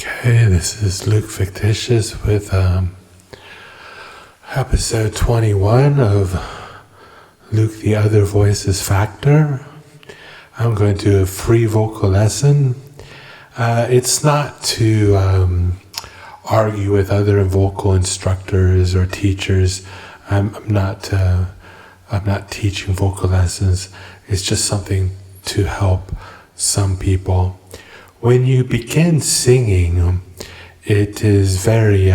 Okay, this is Luke Fictitious with episode 21 of Luke the Other Voices Factor. I'm going to do a free vocal lesson. It's not to argue with other vocal instructors or teachers. I'm not teaching vocal lessons. It's just something to help some people. When you begin singing, it is very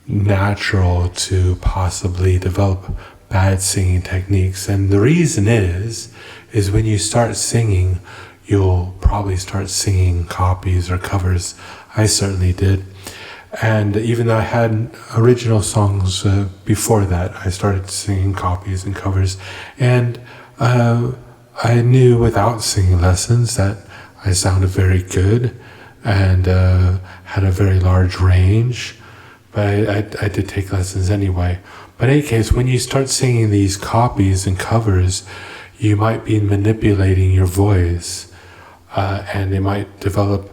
natural to possibly develop bad singing techniques. And the reason is when you start singing, you'll probably start singing copies or covers. I certainly did. And even though I had original songs before that, I started singing copies and covers. And I knew without singing lessons that I sounded very good and had a very large range, but I did take lessons anyway. But in any case, when you start singing these copies and covers, you might be manipulating your voice, and it might develop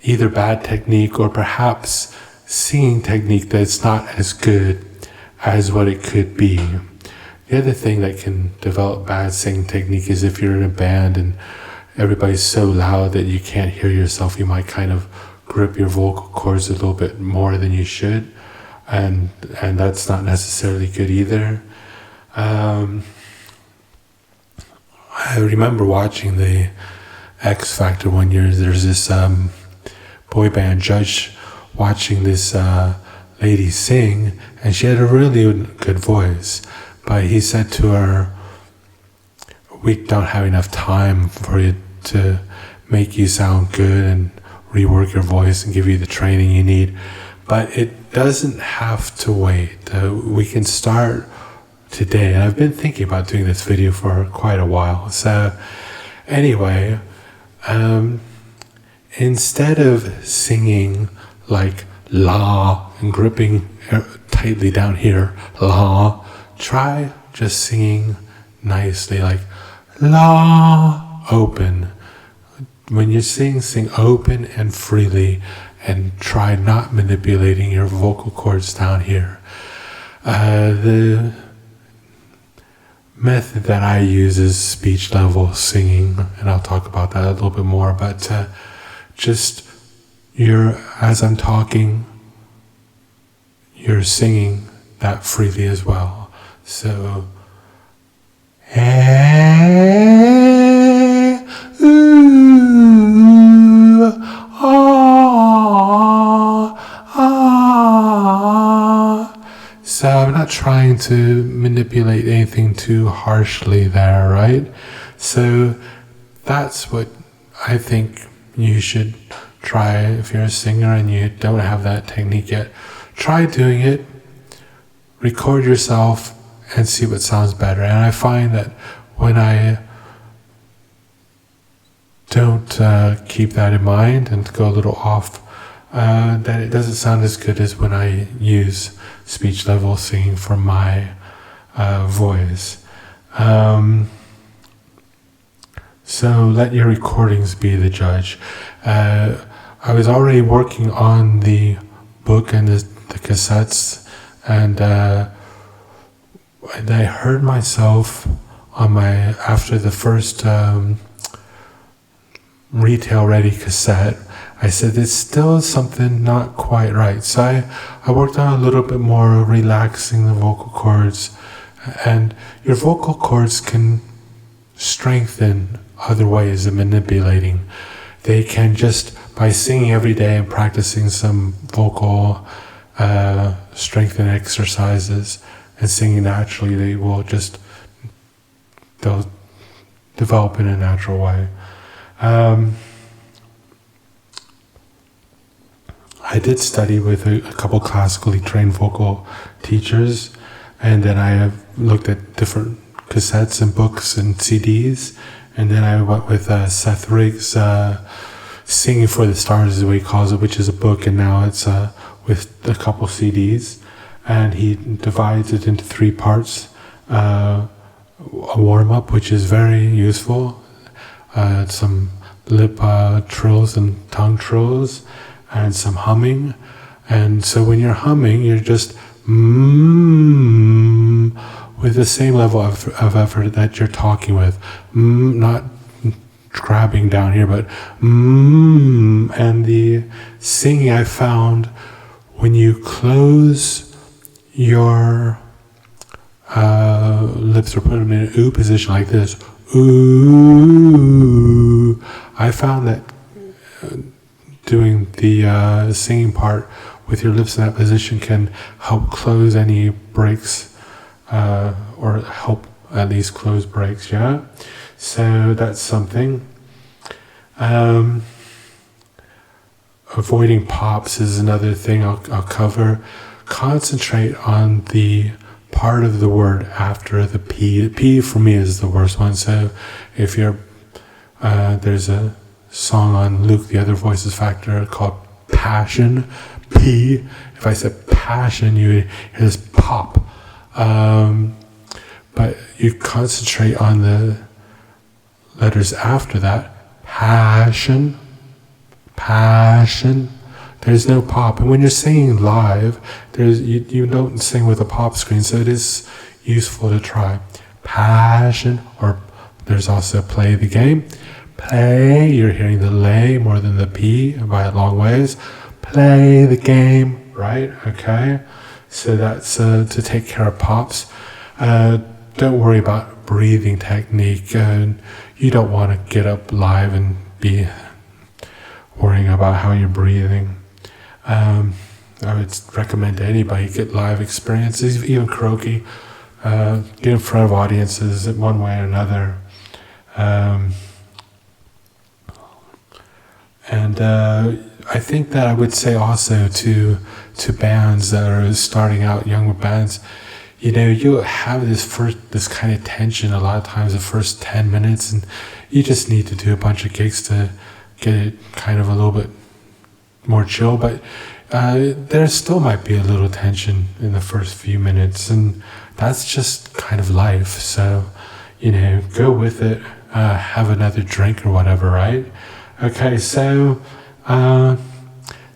either bad technique or perhaps singing technique that's not as good as what it could be. The other thing that can develop bad singing technique is if you're in a band and everybody's so loud that you can't hear yourself, you might kind of grip your vocal cords a little bit more than you should, and that's not necessarily good either. I remember watching the X Factor one year. There's this boy band judge watching this lady sing, and she had a really good voice, but he said to her, "We don't have enough time for you to make you sound good and rework your voice and give you the training you need, but it doesn't have to wait. We can start today." And I've been thinking about doing this video for quite a while. So anyway, instead of singing like la and gripping tightly down here, la, try just singing nicely like la, open. When you sing open and freely, and try not manipulating your vocal cords down here. The method that I use is speech level singing, and I'll talk about that a little bit more, but just as I'm talking, you're singing that freely as well. So So I'm not trying to manipulate anything too harshly there, right? So that's what I think you should try if you're a singer and you don't have that technique yet. Try doing it, record yourself, and see what sounds better. And I find that when I don't keep that in mind and go a little off, that it doesn't sound as good as when I use speech level singing for my voice. So let your recordings be the judge. I was already working on the book and the cassettes, and I heard myself after the first retail ready cassette. I said, it's still something not quite right. So I worked on a little bit more relaxing the vocal cords. And your vocal cords can strengthen other ways of manipulating. They can just, by singing every day and practicing some vocal strengthening exercises and singing naturally, they'll develop in a natural way. I did study with a couple classically trained vocal teachers, and then I have looked at different cassettes and books and CDs, and then I went with Seth Riggs' Singing for the Stars is what he calls it, which is a book, and now it's with a couple CDs, and he divides it into 3 parts. A warm-up, which is very useful, some lip trills and tongue trills and some humming. And so when you're humming, you're just with the same level of effort that you're talking with. Not grabbing down here, but and the singing I found when you close your lips or put them in an ooh position like this, ooh, I found that doing the singing part with your lips in that position can help close any breaks or help at least close breaks, yeah? So that's something. Avoiding pops is another thing I'll cover. Concentrate on the part of the word after the P. The P for me is the worst one. So if you're, there's a song on Luke, the Other Voices Factor called Passion. P. If I said passion, you would hear this pop. But you concentrate on the letters after that. Passion. Passion. There's no pop. And when you're singing live, you don't sing with a pop screen, so it is useful to try. Passion. Or there's also play the game. Play. You're hearing the lay more than the P by a long ways. Play the game. Right? Okay. So that's to take care of pops. Don't worry about breathing technique. You don't want to get up live and be worrying about how you're breathing. I would recommend to anybody get live experiences, even karaoke, get in front of audiences in one way or another. And I think that I would say also to bands that are starting out, younger bands, you know, you have this kind of tension a lot of times the first 10 minutes, and you just need to do a bunch of gigs to get it kind of a little bit more chill. But there still might be a little tension in the first few minutes, and that's just kind of life. So, you know, go with it, have another drink or whatever, right? Okay, so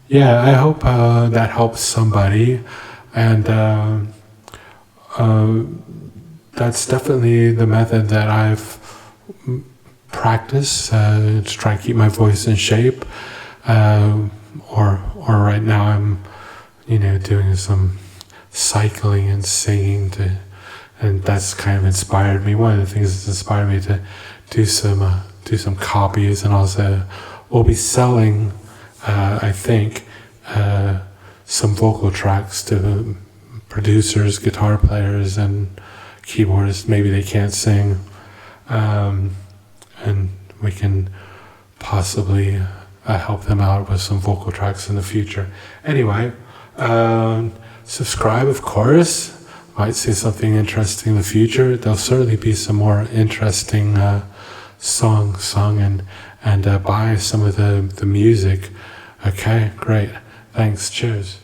yeah, I hope that helps somebody, and that's definitely the method that I've practiced to try and keep my voice in shape. Or right now I'm, you know, doing some cycling and singing and that's kind of inspired me. One of the things that's inspired me to do some copies, and also we'll be selling, I think, some vocal tracks to producers, guitar players, and keyboardists. Maybe they can't sing, and we can possibly help them out with some vocal tracks in the future. Anyway, subscribe, of course. Might see something interesting in the future. There'll certainly be some more interesting songs sung, and buy some of the music. Okay, great. Thanks. Cheers.